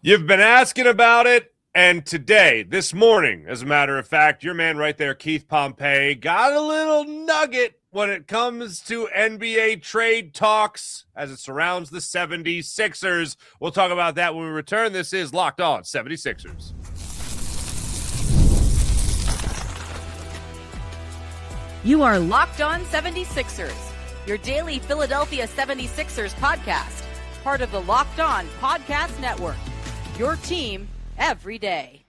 You've been asking about it, and today, this morning, as a matter of fact, your man right there, Keith Pompey, got a little nugget when it comes to NBA trade talks as it surrounds the 76ers. We'll talk about that when we return. This is Locked On 76ers. You are Locked On 76ers, your daily Philadelphia 76ers podcast, part of the Locked On Podcast Network. Your team every day.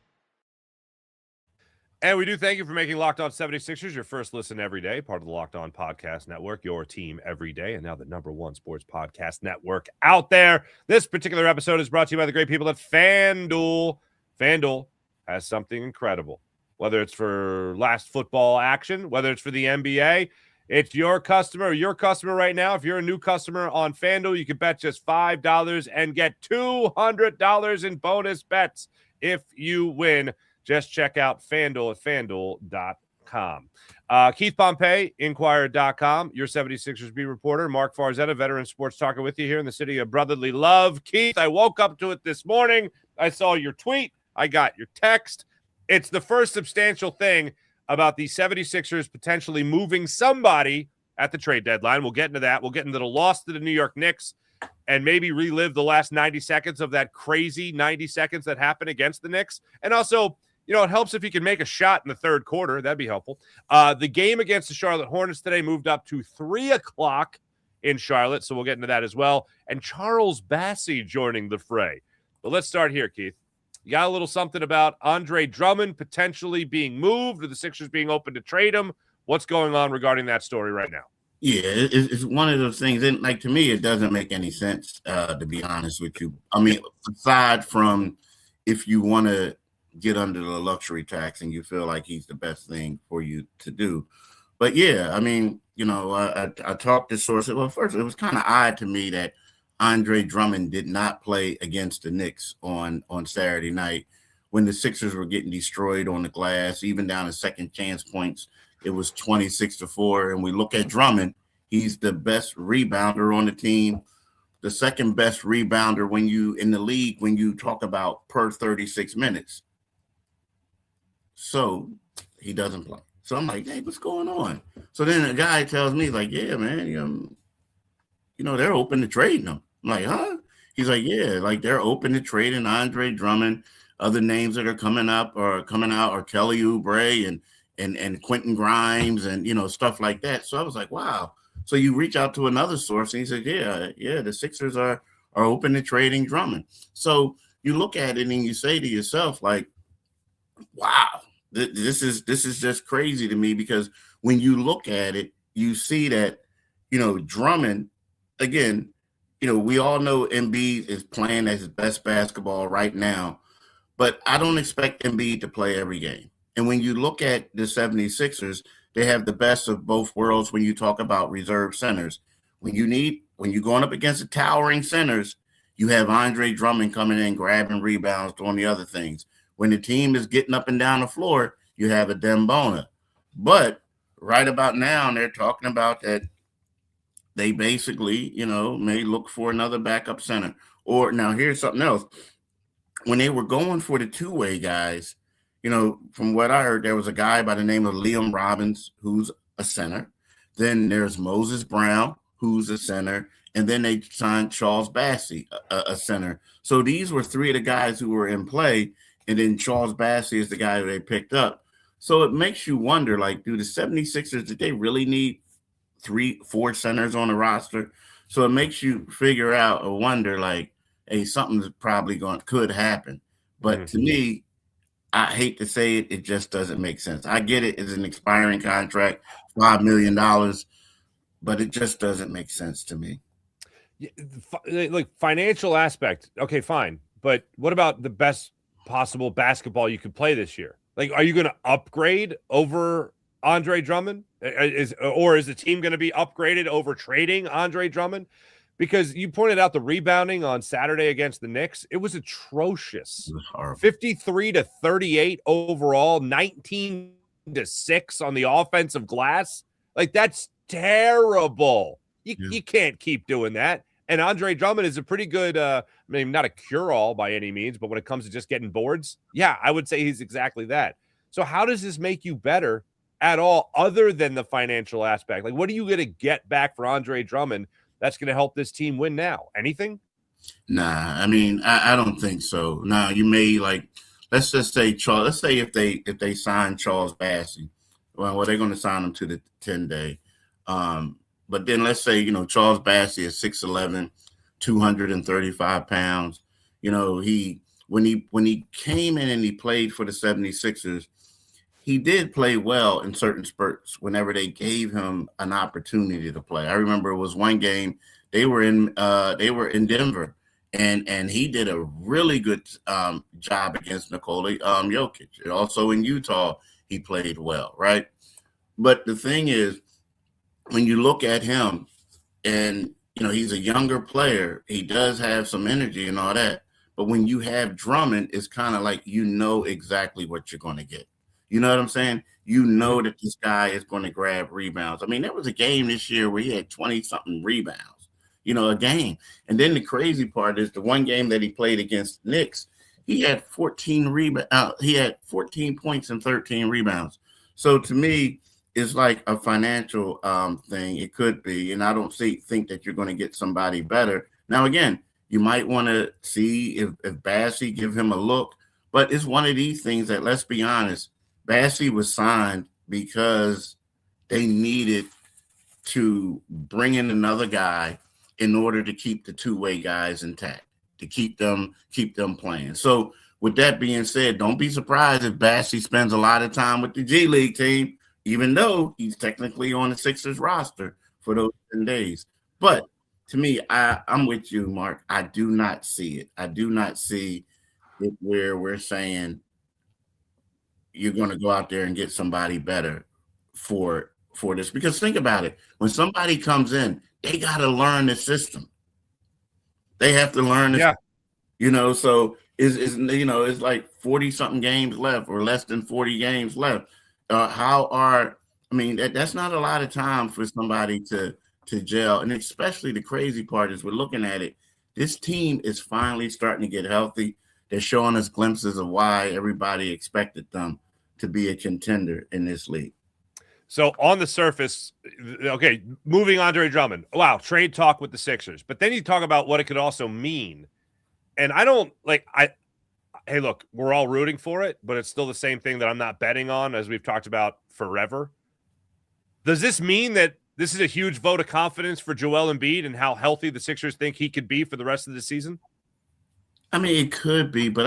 And we do thank you for making Locked On 76ers your first listen every day, part of the Locked On Podcast Network, your team every day, and now the #1 sports podcast network out there. This particular episode is brought to you by the great people at FanDuel. FanDuel has something incredible. Whether it's for last football action, whether it's for the NBA, it's your customer right now. If you're a new customer on FanDuel, you can bet just $5 and get $200 in bonus bets if you win. Just check out FanDuel at FanDuel.com. Keith Pompey, Inquirer.com, your 76ers beat reporter. Marc Farzetta, veteran sports talker, with you here in the city of brotherly love. Keith, I woke up to it this morning. I saw your tweet. I got your text. It's the first substantial thing about the 76ers potentially moving somebody at the trade deadline. We'll get into that. We'll get into the loss to the New York Knicks and maybe relive the last 90 seconds of that crazy 90 seconds that happened against the Knicks. And also, it helps if you can make a shot in the third quarter. That'd be helpful. The game against the Charlotte Hornets today moved up to 3 o'clock in Charlotte, so we'll get into that as well. And Charles Bassey joining the fray. But let's start here, Keith. You got a little something about Andre Drummond potentially being moved or the Sixers being open to trade him. What's going on regarding that story right now? Yeah, it's one of those things. And to me, it doesn't make any sense, to be honest with you. I mean, aside from if you want to get under the luxury tax and you feel like he's the best thing for you to do. But yeah, I mean, I talked to sources. Well, first, it was kind of odd to me that Andre Drummond did not play against the Knicks on Saturday night when the Sixers were getting destroyed on the glass, even down to second chance points. It was 26-4. And we look at Drummond, he's the best rebounder on the team, the second best rebounder in the league when you talk about per 36 minutes. So he doesn't play. So I'm like, hey, what's going on? So then a guy tells me, like, yeah, man, they're open to trading him. I'm like, huh? He's like, yeah, like they're open to trading Andre Drummond. Other names that are coming out are Kelly Oubre and Quentin Grimes and, stuff like that. So I was like, wow. So you reach out to another source and he said, yeah, the Sixers are open to trading Drummond. So you look at it and you say to yourself, like, wow, this is just crazy to me, because when you look at it, you see that, Drummond, again, we all know Embiid is playing at his best basketball right now, but I don't expect Embiid to play every game. And when you look at the 76ers, they have the best of both worlds when you talk about reserve centers. When you're going up against the towering centers, you have Andre Drummond coming in, grabbing rebounds, doing the other things. When the team is getting up and down the floor, you have a Dembona. But right about now, they're talking about that they basically, may look for another backup center. Or now here's something else. When they were going for the two-way guys, from what I heard, there was a guy by the name of Liam Robbins, who's a center. Then there's Moses Brown, who's a center. And then they signed Charles Bassey, a center. So these were 3 of the guys who were in play. And then Charles Bassey is the guy who they picked up. So it makes you wonder, like, do the 76ers, did they really need 3-4 centers on the roster? So it makes you figure out or wonder, like, hey, something's probably could happen. But to me, I hate to say it, it just doesn't make sense. I get it. It's an expiring contract, $5 million, but it just doesn't make sense to me. Like, financial aspect, okay, fine. But what about the best possible basketball you could play this year? Like, are you going to upgrade over Andre Drummond? Is the team going to be upgraded over trading Andre Drummond? Because you pointed out the rebounding on Saturday against the Knicks. It was atrocious. It was horrible. 53-38 overall, 19-6 on the offensive glass. Like, that's terrible. You can't keep doing that. And Andre Drummond is a pretty good, not a cure-all by any means, but when it comes to just getting boards, yeah, I would say he's exactly that. So how does this make you better at all other than the financial aspect? Like, what are you going to get back for Andre Drummond that's going to help this team win now? Anything? Nah, I mean, I don't think so. Now, you may let's just say let's say if they sign Charles Bassey, well, they're going to sign him to the 10-day. But then let's say, Charles Bassey is 6'11", 235 pounds. When he came in and he played for the 76ers, he did play well in certain spurts whenever they gave him an opportunity to play. I remember it was one game they were in Denver, and he did a really good job against Nikola Jokic. Also in Utah, he played well, right? But the thing is, when you look at him, and he's a younger player, he does have some energy and all that. But when you have Drummond, it's kind of like exactly what you're going to get. You know what I'm saying? You know that this guy is going to grab rebounds. I mean, there was a game this year where he had 20-something rebounds, a game. And then the crazy part is the one game that he played against Knicks, he had 14 points and 13 rebounds. So to me, it's like a financial thing. It could be, and I don't think that you're going to get somebody better. Now, again, you might want to see if Bassey give him a look, but it's one of these things that, let's be honest, Bassey was signed because they needed to bring in another guy in order to keep the two-way guys intact, to keep them playing. So with that being said, don't be surprised if Bassey spends a lot of time with the G League team, even though he's technically on the Sixers roster for those 10 days. But to me, I'm with you, Mark. I do not see it. I do not see it where we're saying you're going to go out there and get somebody better for this. Because think about it. When somebody comes in, they got to learn the system. They have to learn it. Yeah. So it's like 40-something games left or less than 40 games left. That's not a lot of time for somebody to gel. And especially the crazy part is we're looking at it. This team is finally starting to get healthy. They're showing us glimpses of why everybody expected them to be a contender in this league. So on the surface, okay, moving Andre Drummond. Wow, trade talk with the Sixers. But then you talk about what it could also mean. And hey, look, we're all rooting for it, but it's still the same thing that I'm not betting on, as we've talked about forever. Does this mean that this is a huge vote of confidence for Joel Embiid and how healthy the Sixers think he could be for the rest of the season? I mean, it could be, but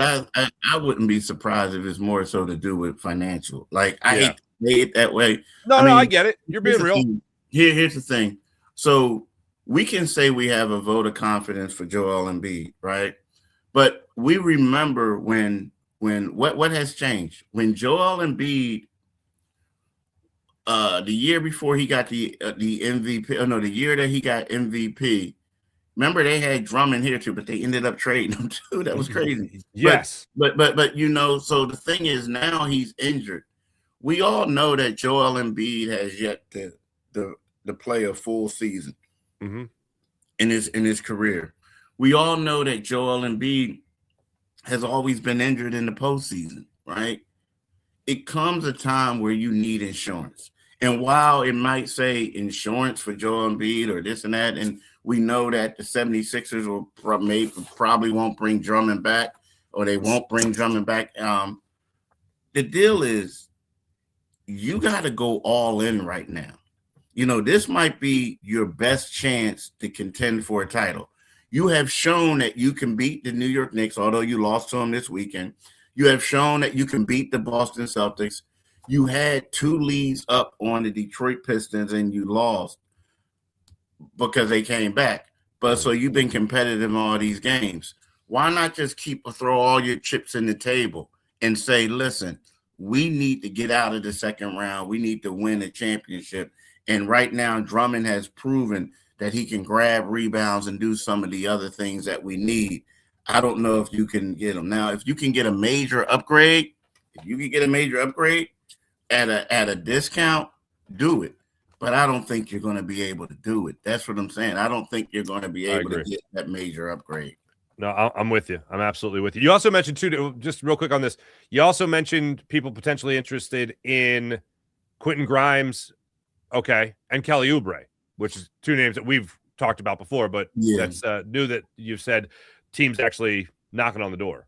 I wouldn't be surprised if it's more so to do with financial. Like, I hate to say it that way. No, I get it. You're being real. Here's the thing. So we can say we have a vote of confidence for Joel Embiid, right? But we remember when what has changed? When Joel Embiid, the year before he got the MVP, the year that he got MVP, remember they had Drummond here too, but they ended up trading him too. That was crazy. Yes. But so the thing is now he's injured. We all know that Joel Embiid has yet to play a full season in his career. We all know that Joel Embiid has always been injured in the postseason, right? It comes a time where you need insurance. And while it might say insurance for Joel Embiid or this and that, and we know that the 76ers will probably won't bring Drummond back, or they won't bring Drummond back. The deal is you got to go all in right now. This might be your best chance to contend for a title. You have shown that you can beat the New York Knicks, although you lost to them this weekend. You have shown that you can beat the Boston Celtics. You had 2 leads up on the Detroit Pistons and you lost because they came back. But so you've been competitive in all these games. Why not just throw all your chips in the table and say, listen, we need to get out of the second round. We need to win a championship. And right now, Drummond has proven that he can grab rebounds and do some of the other things that we need. I don't know if you can get them. Now, if you can get a major upgrade, at a discount, do it. but I don't think you're going to be able to do it. That's what I'm saying. I don't think you're going to be able to get that major upgrade. No, I'm with you. I'm absolutely with you. You also mentioned, too, just real quick on this, you also mentioned people potentially interested in Quentin Grimes, and Kelly Oubre, which is two names that we've talked about before, but that's new that you've said teams actually knocking on the door.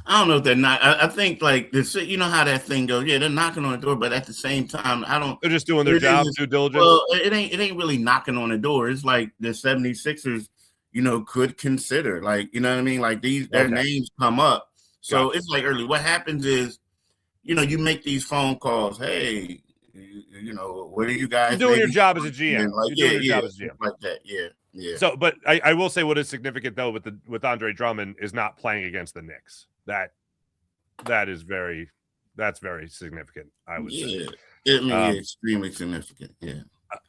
I don't know if they're not. I think like this. You know how that thing goes. Yeah, they're knocking on the door, but at the same time, I don't. They're just doing their job, due diligence. Well, it ain't really knocking on the door. It's like the 76ers, could consider, like, you know what I mean? Like their names come up. So it's like early. What happens is, you make these phone calls. Hey, what are you guys doing your job as a GM? Like, You're doing your job as a GM. Like that. Yeah. Yeah. So, but I will say what is significant though with Andre Drummond is not playing against the Knicks. That's very significant, I would say. Extremely significant. Yeah.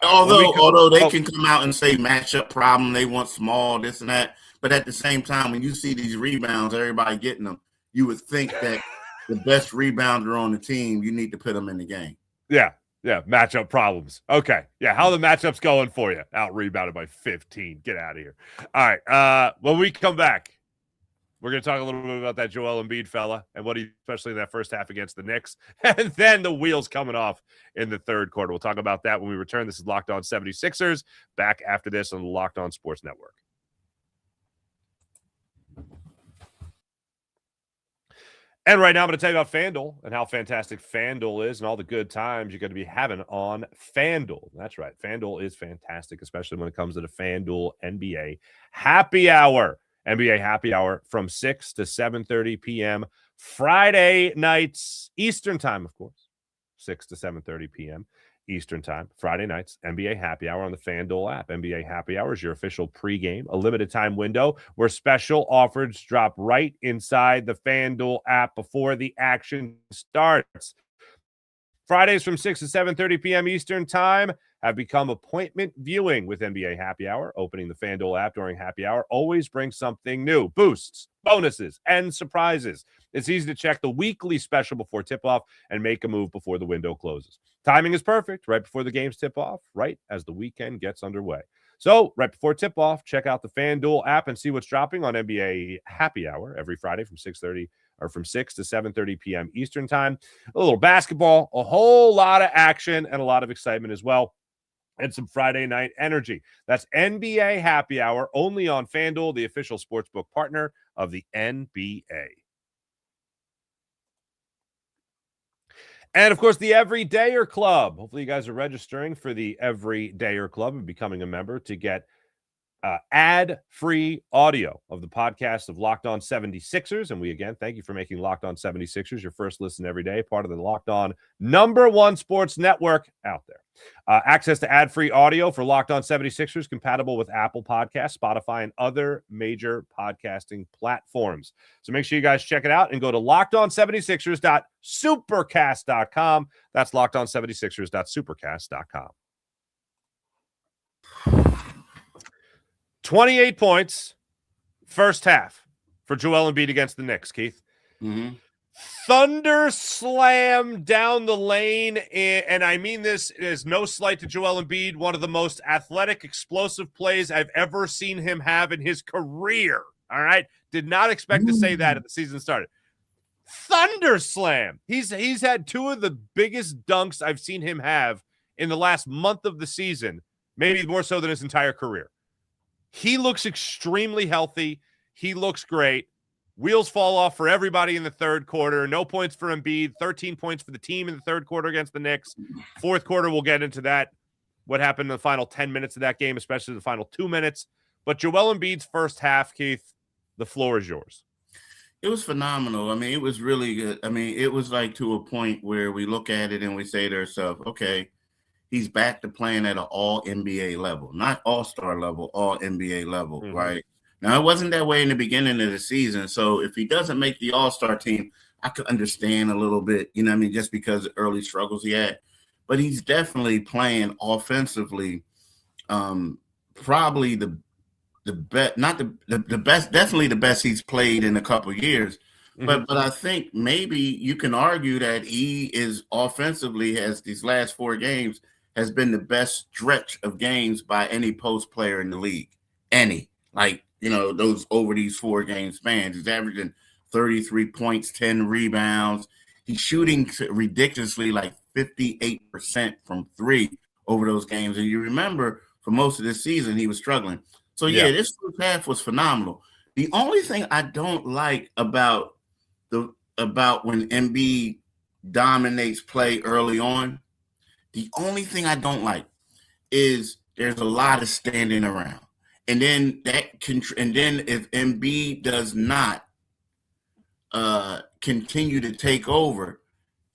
Although they can come out and say matchup problem, they want small, this and that. But at the same time, when you see these rebounds, everybody getting them, you would think that the best rebounder on the team, you need to put them in the game. Yeah. Yeah, matchup problems. Okay. Yeah, how the matchups going for you? Out rebounded by 15. Get out of here. All right. When we come back, we're going to talk a little bit about that Joel Embiid fella and what he, especially in that first half against the Knicks, and then the wheels coming off in the third quarter. We'll talk about that when we return. This is Locked On 76ers. Back after this on the Locked On Sports Network. And right now I'm going to tell you about FanDuel and how fantastic FanDuel is and all the good times you're going to be having on FanDuel. That's right. FanDuel is fantastic, especially when it comes to the FanDuel NBA Happy Hour. NBA Happy Hour from 6 to 7:30 p.m. Friday nights, Eastern time, of course. 6 to 7:30 p.m. Eastern time, Friday nights, NBA Happy Hour on the FanDuel app. NBA Happy Hour is your official pregame, a limited time window where special offers drop right inside the FanDuel app before the action starts. Fridays from 6 to 7:30 p.m. Eastern time have become appointment viewing with NBA Happy Hour. Opening the FanDuel app during Happy Hour always brings something new. Boosts, bonuses, and surprises. It's easy to check the weekly special before tip-off and make a move before the window closes. Timing is perfect, right before the games tip off, right as the weekend gets underway. So, right before tip-off, check out the FanDuel app and see what's dropping on NBA Happy Hour every Friday from 6 to 7:30 p.m. Eastern time. A little basketball, a whole lot of action, and a lot of excitement as well. And some Friday night energy. That's NBA Happy Hour only on FanDuel, the official sportsbook partner of the NBA. And, of course, the Everydayer Club. Hopefully you guys are registering for the Everydayer Club and becoming a member to get ad-free audio of the podcast of Locked On 76ers. And we, again, thank you for making Locked On 76ers your first listen every day, part of the Locked On #1 sports network out there. Access to ad-free audio for Locked On 76ers, compatible with Apple Podcasts, Spotify, and other major podcasting platforms. So make sure you guys check it out and go to LockedOn76ers.supercast.com. That's LockedOn76ers.supercast.com. 28 points, first half for Joel Embiid against the Knicks, Keith. Mm-hmm. Thunder slam down the lane, and I mean this is no slight to Joel Embiid, one of the most athletic, explosive plays I've ever seen him have in his career, all right? Did not expect to say that at the season started. Thunder slam. He's had two of the biggest dunks I've seen him have in the last month of the season, maybe more so than his entire career. He looks extremely healthy. He looks great. Wheels fall off for everybody in the third quarter. No points for Embiid. 13 points for the team in the third quarter against the Knicks. Fourth quarter, we'll get into that. What happened in the final 10 minutes of that game, especially the final 2 minutes. But Joel Embiid's first half, Keith, the floor is yours. It was phenomenal. I mean, it was really good. I mean, it was like to a point where we look at it and we say to ourselves, okay, he's back to playing at an all-NBA level, not all-star level, all-NBA level, right? Now, it wasn't that way in the beginning of the season. So if he doesn't make the all-star team, I could understand a little bit, you know what I mean, just because of early struggles he had. But he's definitely playing offensively, probably the best, not the best, definitely the best he's played in a couple of years. But I think maybe you can argue that he is offensively, has these last 4 games, has been the best stretch of games by any post player in the league. Any. Like, those over these 4-game spans. He's averaging 33 points, 10 rebounds. He's shooting ridiculously like 58% from 3 over those games. And you remember for most of this season, he was struggling. So, this first half was phenomenal. The only thing I don't like about when Embiid dominates play early on, the only thing I don't like is there's a lot of standing around. And then if Embiid does not continue to take over,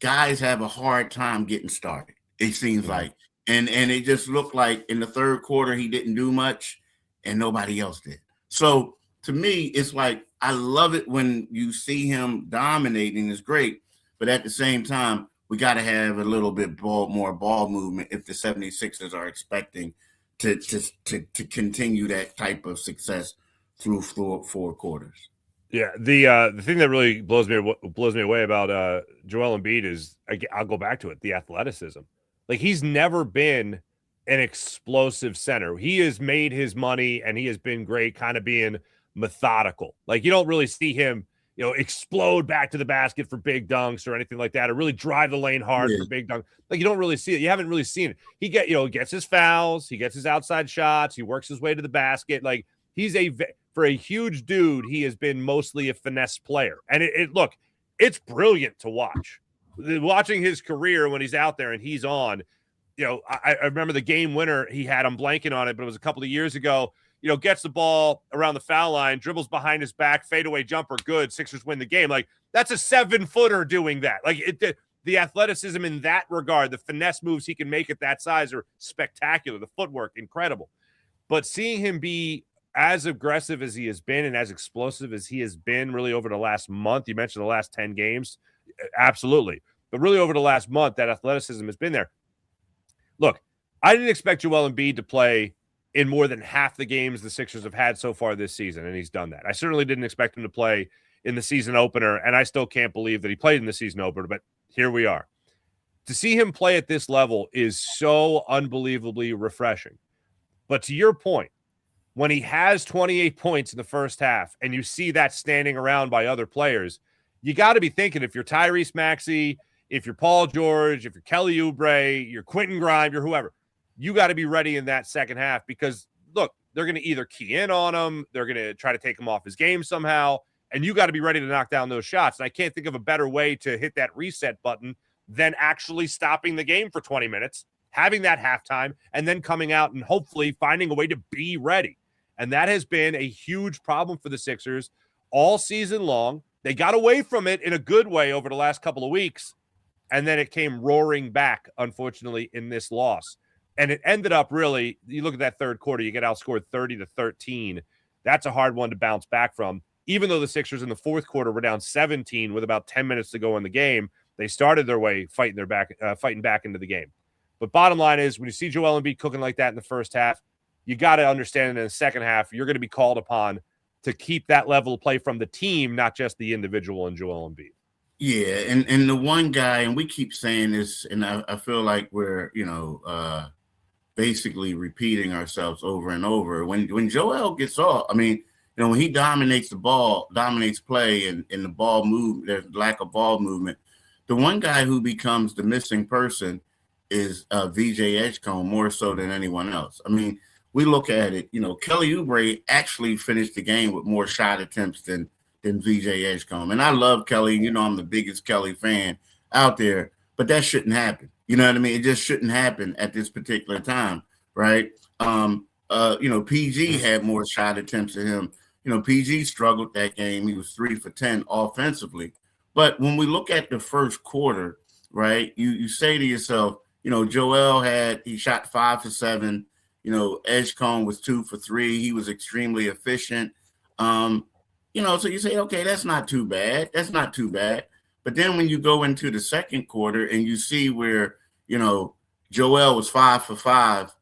guys have a hard time getting started, it seems like. And it just looked like in the third quarter he didn't do much and nobody else did. So to me, it's like I love it when you see him dominating. It's great. But at the same time, we got to have a little bit more ball movement if the 76ers are expecting to continue that type of success through 4 quarters. Yeah, the thing that really blows me away about Joel Embiid is, I'll go back to it, the athleticism. Like, he's never been an explosive center. He has made his money, and he has been great kind of being methodical. Like, you don't really see him, explode back to the basket for big dunks or anything like that, or really drive the lane hard for big dunks. Like, you don't really see it. You haven't really seen it. He gets his fouls, he gets his outside shots, he works his way to the basket. Like, he's for a huge dude, he has been mostly a finesse player. And look, it's brilliant to watch. Watching his career when he's out there and he's on, I remember the game winner he had, I'm blanking on it, but it was a couple of years ago. Gets the ball around the foul line, dribbles behind his back, fadeaway jumper, good. Sixers win the game. Like, that's a 7-footer doing that. Like, the athleticism in that regard, the finesse moves he can make at that size are spectacular. The footwork, incredible. But seeing him be as aggressive as he has been and as explosive as he has been really over the last month, you mentioned the last 10 games, absolutely. But really over the last month, that athleticism has been there. Look, I didn't expect Joel Embiid to play in more than half the games the Sixers have had so far this season, and he's done that. I certainly didn't expect him to play in the season opener, and I still can't believe that he played in the season opener, but here we are. To see him play at this level is so unbelievably refreshing. But to your point, when he has 28 points in the first half and you see that standing around by other players, you got to be thinking, if you're Tyrese Maxey, if you're Paul George, if you're Kelly Oubre, you're Quentin Grimes, you're whoever, you got to be ready in that second half because, look, they're going to either key in on him, they're going to try to take him off his game somehow, and you got to be ready to knock down those shots. And I can't think of a better way to hit that reset button than actually stopping the game for 20 minutes, having that halftime, and then coming out and hopefully finding a way to be ready. And that has been a huge problem for the Sixers all season long. They got away from it in a good way over the last couple of weeks, and then it came roaring back, unfortunately, in this loss. And it ended up really, you look at that third quarter, you get outscored 30-13. That's a hard one to bounce back from. Even though the Sixers in the fourth quarter were down 17 with about 10 minutes to go in the game, they started their way fighting back into the game. But bottom line is, when you see Joel Embiid cooking like that in the first half, you got to understand that in the second half, you're going to be called upon to keep that level of play from the team, not just the individual in Joel Embiid. Yeah, and the one guy, and we keep saying this, and I feel like we're, basically repeating ourselves over and over. When Joel gets off, I mean, when he dominates play and the ball move, there's lack of ball movement. The one guy who becomes the missing person is VJ Edgecombe more so than anyone else. I mean, we look at it, Kelly Oubre actually finished the game with more shot attempts than VJ Edgecombe. And I love Kelly. I'm the biggest Kelly fan out there, but that shouldn't happen. You know what I mean? It just shouldn't happen at this particular time, right? PG had more shot attempts than him. PG struggled that game. He was 3 for 10 offensively. But when we look at the first quarter, right, you say to yourself, Joel he shot 5 for 7. Edgecombe was 2 for 3. He was extremely efficient. So you say, okay, that's not too bad. That's not too bad. But then when you go into the second quarter and you see where, Joel was 5 for 5,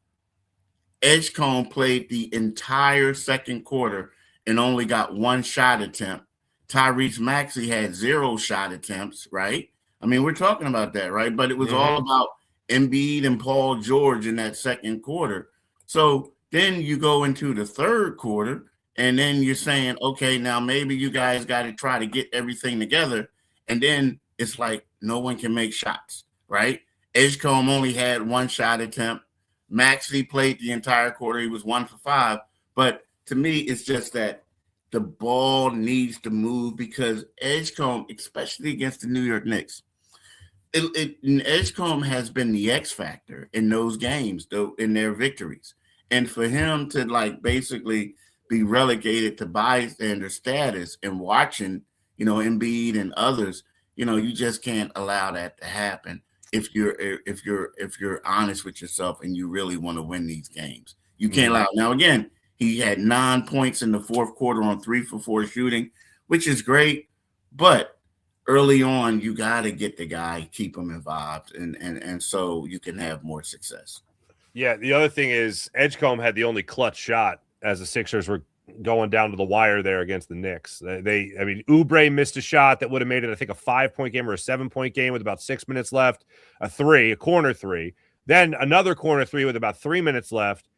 Edgecombe played the entire second quarter and only got 1 shot attempt. Tyrese Maxey had 0 shot attempts, right? I mean, we're talking about that, right? But it was all about Embiid and Paul George in that second quarter. So then you go into the third quarter, and then you're saying, okay, now maybe you guys got to try to get everything together. And then it's like no one can make shots, right? Edgecombe only had one shot attempt. Maxey played the entire quarter. He was 1 for 5. But to me, it's just that the ball needs to move because Edgecombe, especially against the New York Knicks, Edgecombe has been the X factor in those games, though, in their victories. And for him to like basically be relegated to bystander status and watching, Embiid and others, you just can't allow that to happen if you're honest with yourself and you really want to win these games. You can't allow. Now again, he had 9 points in the fourth quarter on 3 for 4 shooting, which is great, but early on, you got to get the guy, keep him involved, and so you can have more success. Yeah, the other thing is Edgecombe had the only clutch shot as the Sixers were going down to the wire there against the Knicks. Oubre missed a shot that would have made it, I think, a 5-point game or a 7-point game with about 6 minutes left, a corner three, then another corner three with about 3 minutes left,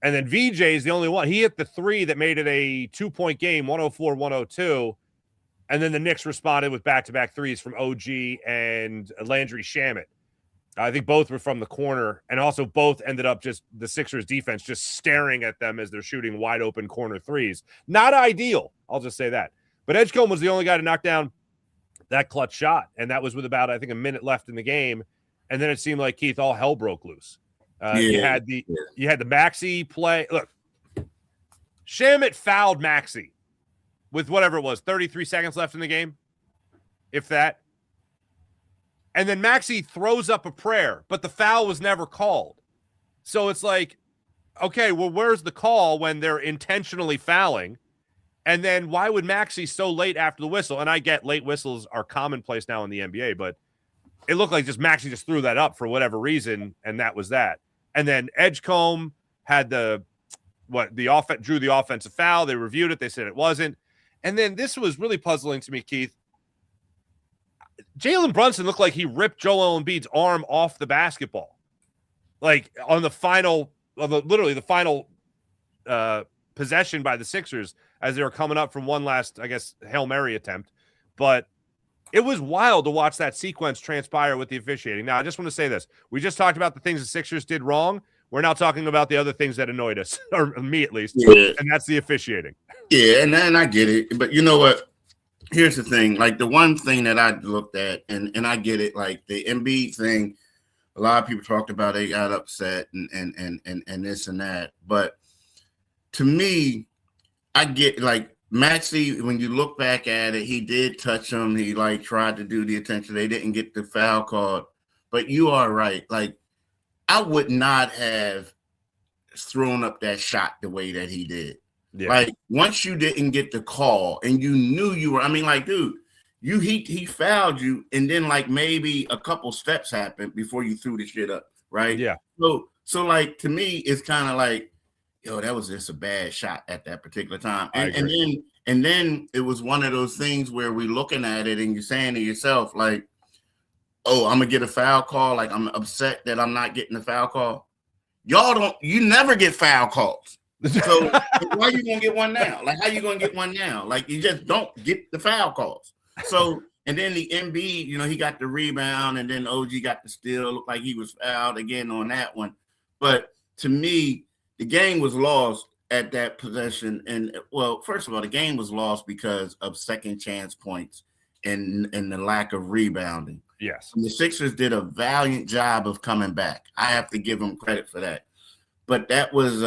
and then VJ is the only one. He hit the three that made it a 2-point game, 104-102. And then the Knicks responded with back-to-back threes from OG and Landry Shamet. I think both were from the corner, and also both ended up just the Sixers defense just staring at them as they're shooting wide-open corner threes. Not ideal, I'll just say that. But Edgecombe was the only guy to knock down that clutch shot, and that was with about, I think, a minute left in the game. And then it seemed like, Keith, all hell broke loose. You had the Maxey play. Look, Shamet fouled Maxey with whatever it was, 33 seconds left in the game, if that. And then Maxey throws up a prayer, but the foul was never called. So it's like, okay, well, where's the call when they're intentionally fouling? And then why would Maxey so late after the whistle? And I get late whistles are commonplace now in the NBA, but it looked like just Maxey just threw that up for whatever reason, and that was that. And then Edgecombe had drew the offensive foul. They reviewed it. They said it wasn't. And then this was really puzzling to me, Keith. Jalen Brunson looked like he ripped Joel Embiid's arm off the basketball. Like on the final possession by the Sixers as they were coming up from one last, I guess, Hail Mary attempt. But it was wild to watch that sequence transpire with the officiating. Now, I just want to say this. We just talked about the things the Sixers did wrong. We're now talking about the other things that annoyed us, or me at least, and that's the officiating. Yeah, and I get it. But you know what? Here's the thing. Like, the one thing that I looked at, and I get it, like the Embiid thing, a lot of people talked about they got upset and this and that. But to me, I get, like, Maxey, when you look back at it, he did touch him. He, like, tried to do the attention. They didn't get the foul called. But you are right. Like, I would not have thrown up that shot the way that he did. Yeah. Like, once you didn't get the call and you knew you were, I mean, like, dude, he fouled you, and then, like, maybe a couple steps happened before you threw the shit up, right? Yeah. So like, to me, it's kind of like, yo, that was just a bad shot at that particular time. And then it was one of those things where we're looking at it and you're saying to yourself, like, oh, I'm gonna get a foul call. Like, I'm upset that I'm not getting the foul call. You never get foul calls. So why you gonna get one now? Like, how you gonna get one now? Like, you just don't get the foul calls. So, and then the Embiid, he got the rebound, and then OG got the steal. Looked like he was fouled again on that one. But to me, the game was lost at that possession. And, well, first of all, the game was lost because of second chance points and the lack of rebounding. Yes. And the Sixers did a valiant job of coming back. I have to give them credit for that. But that was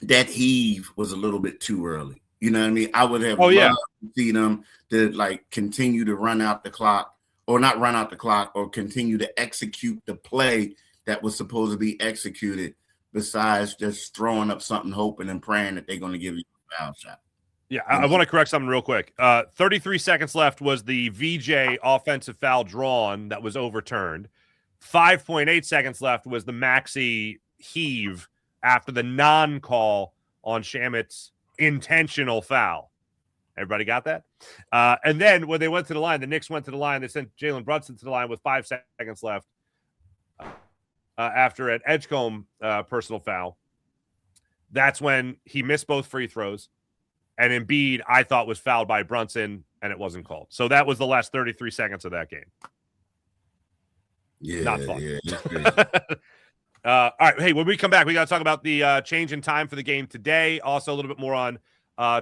that heave was a little bit too early. You know what I mean? I would have loved to see them to, like, continue to run out the clock, or not run out the clock, or continue to execute the play that was supposed to be executed, besides just throwing up something, hoping and praying that they're going to give you a foul shot. Yeah, I want to correct something real quick. 33 seconds left was the VJ offensive foul drawn that was overturned. 5.8 seconds left was the Maxey heave after the non-call on Shamet's intentional foul. Everybody got that? And then when they went to the line, the Knicks went to the line. They sent Jalen Brunson to the line with 5 seconds left. after an Edgecombe personal foul. That's when he missed both free throws. And Embiid, I thought, was fouled by Brunson, and it wasn't called. So that was the last 33 seconds of that game. Yeah, not fun. Yeah, all right. Hey, when we come back, we got to talk about the change in time for the game today. Also, a little bit more on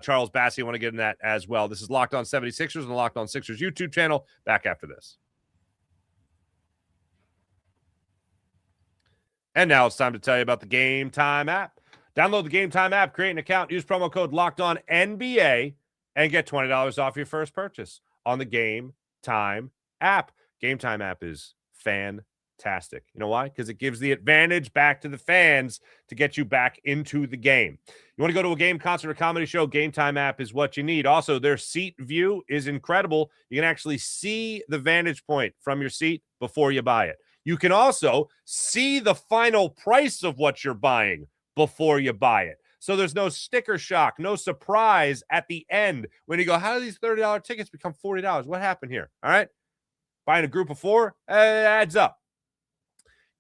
Charles Bassey. I want to get in that as well. This is Locked On 76ers and the Locked On Sixers YouTube channel. Back after this. And now it's time to tell you about the Gametime app. Download the Gametime app, create an account, use promo code LOCKEDONNBA, and get $20 off your first purchase on the Gametime app. Gametime app is fantastic. You know why? Because it gives the advantage back to the fans to get you back into the game. You want to go to a game, concert, or comedy show? Gametime app is what you need. Also, their seat view is incredible. You can actually see the vantage point from your seat before you buy it. You can also see the final price of what you're buying before you buy it. So there's no sticker shock, no surprise at the end when you go, how do these $30 tickets become $40? What happened here? All right. Buying a group of four adds up.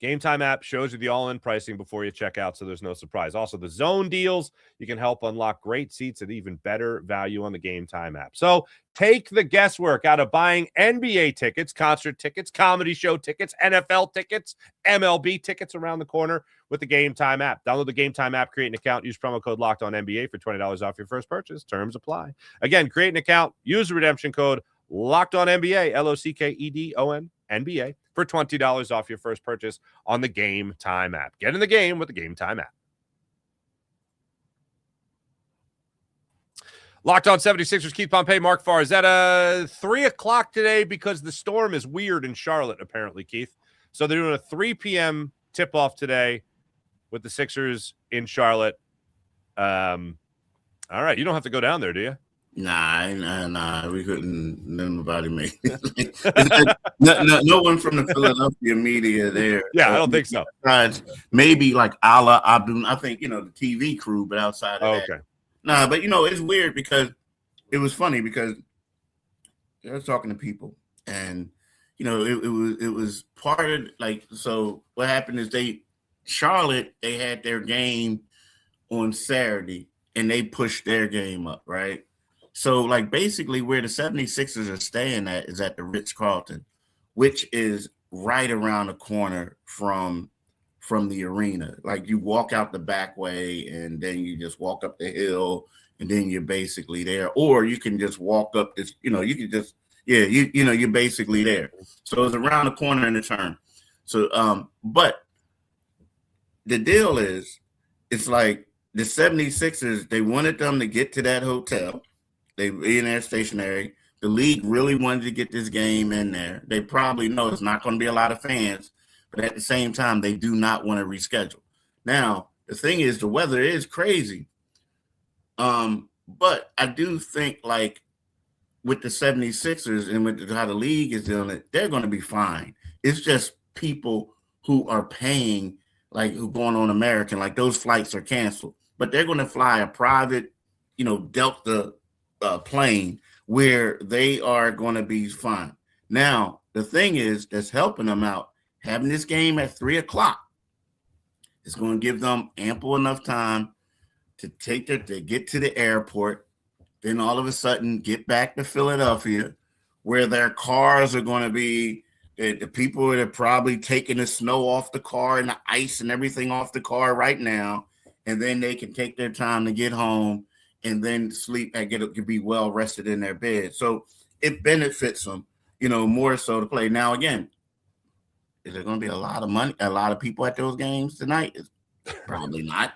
Gametime app shows you the all-in pricing before you check out, so there's no surprise. Also, the zone deals, you can help unlock great seats at even better value on the Gametime app. So take the guesswork out of buying NBA tickets, concert tickets, comedy show tickets, NFL tickets, MLB tickets around the corner with the Gametime app. Download the Gametime app, create an account, use promo code LOCKEDONNBA for $20 off your first purchase. Terms apply. Again, create an account, use the redemption code LOCKEDONNBA, LOCKEDON NBA, for $20 off your first purchase on the Gametime app. Get in the game with the Gametime app. Locked On 76ers, Keith Pompey, Marc Farr. Is at 3 o'clock today because the storm is weird in Charlotte, apparently, Keith. So they're doing a 3 p.m. tip-off today with the Sixers in Charlotte. All right, you don't have to go down there, do you? Nah. We couldn't. Nobody make it. no one from the Philadelphia media there. Yeah, I don't think so. Maybe like Ala Abdul. I think the TV crew, but outside of that, okay. Nah, but it's weird because it was funny because I was talking to people, and it was part of so what happened is Charlotte had their game on Saturday and they pushed their game up, right? So, basically where the 76ers are staying at is at the Ritz-Carlton, which is right around the corner from the arena. You walk out the back way and then you just walk up the hill and then you're basically there. Or you can just walk up this, you can just, you're basically there. So it's around the corner in the turn. So, but the deal is, it's like the 76ers, they wanted them to get to that hotel. They were in there stationary. The league really wanted to get this game in there. They probably know it's not going to be a lot of fans, but at the same time, they do not want to reschedule. Now, the thing is, the weather is crazy. But I do think, with the 76ers and with how the league is doing it, they're going to be fine. It's just people who are paying, who going on American, those flights are canceled. But they're going to fly a private, Delta plane where they are going to be fine. Now, the thing is that's helping them out, having this game at 3 o'clock is going to give them ample enough time to get to the airport, then all of a sudden get back to Philadelphia, where their cars are going to be, the people that are probably taking the snow off the car and the ice and everything off the car right now, and then they can take their time to get home and then sleep and to be well rested in their bed. So it benefits them, more so to play. Now, again, is there going to be a lot of money, a lot of people at those games tonight? Probably not.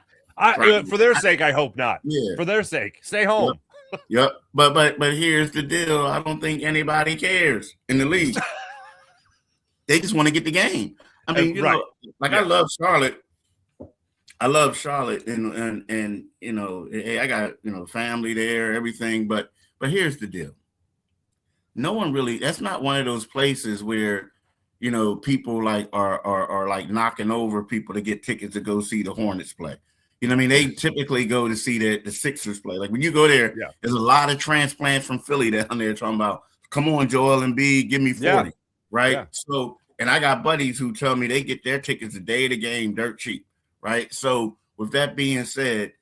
For their sake, I hope not. Yeah. For their sake, stay home. Yep. But here's the deal. I don't think anybody cares in the league. They just want to get the game. I mean, right. I love Charlotte. And I got family there, everything. But here's the deal. No one really. That's not one of those places where people are knocking over people to get tickets to go see the Hornets play. They typically go to see the Sixers play. When you go there, there's a lot of transplants from Philly down there talking about, come on, Joel Embiid, give me 40, right? Yeah. So And I got buddies who tell me they get their tickets the day of the game dirt cheap, right? So with that being said,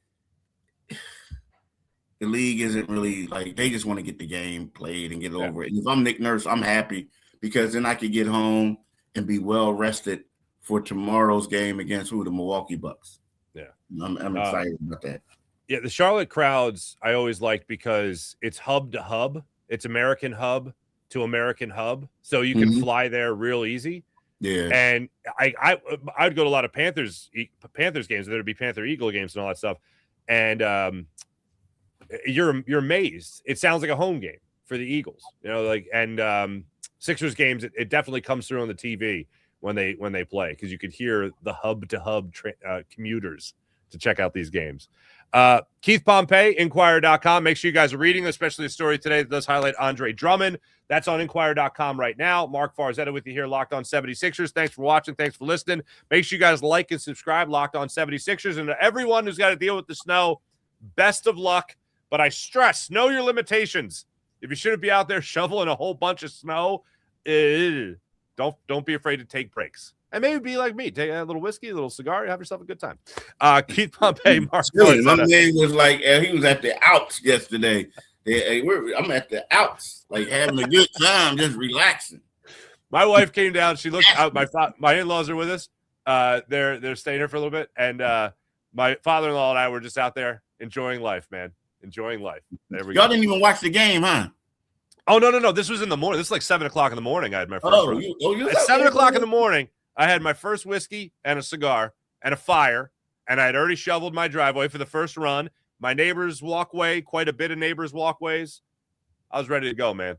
the league isn't really like, they just want to get the game played and get it over it. And if I'm Nick Nurse, I'm happy because then I could get home and be well rested for tomorrow's game against the Milwaukee Bucks. Yeah. I'm excited about that. Yeah, the Charlotte crowds I always liked because it's hub to hub. It's American hub to American hub. So you can fly there real easy. Yeah. And I would go to a lot of Panthers games. There'd be Panther Eagle games and all that stuff. And you're amazed. It sounds like a home game for the Eagles, and Sixers games. It definitely comes through on the TV when they play because you could hear the hub to hub commuters to check out these games. Keith Pompey, Inquirer.com. Make sure you guys are reading, especially the story today that does highlight Andre Drummond. That's on Inquirer.com right now. Marc Farzetta with you here, Locked On 76ers. Thanks for watching. Thanks for listening. Make sure you guys like and subscribe, Locked On 76ers. And to everyone who's got to deal with the snow, best of luck. But I stress, know your limitations. If you shouldn't be out there shoveling a whole bunch of snow, don't be afraid to take breaks. And maybe be like me. Take a little whiskey, a little cigar, have yourself a good time. Keith Pompey, Marc. My man was like, he was at the Alps yesterday. I'm at the Alps, like having a good time, just relaxing. My wife came down. She looked out. My in-laws are with us. They're staying here for a little bit. And my father-in-law and I were just out there enjoying life, man. Enjoying life. There we go. Y'all didn't even watch the game, huh? Oh, no. This was in the morning. This is like 7 o'clock in the morning. I had my first run. At 7 o'clock in the morning, I had my first whiskey and a cigar and a fire, and I had already shoveled my driveway for the first run. My neighbor's walkway, quite a bit of neighbors' walkways. I was ready to go, man.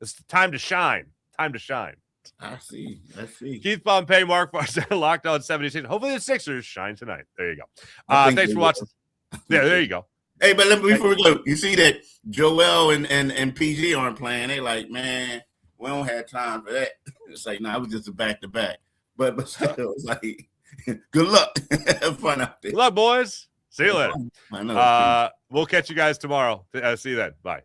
It's time to shine. Time to shine. I see. Keith Pompey, Marc Farzetta, Locked On 76. Hopefully the Sixers shine tonight. There you go. Thanks for watching. Yeah, there you go. Hey, but before we go, you see that Joel and PG aren't playing. They like, man, we don't have time for that. It's like, it was just a back-to-back. But still, it's like, good luck. Have fun out there. Good luck, boys. See you later. We'll catch you guys tomorrow. See you then. Bye.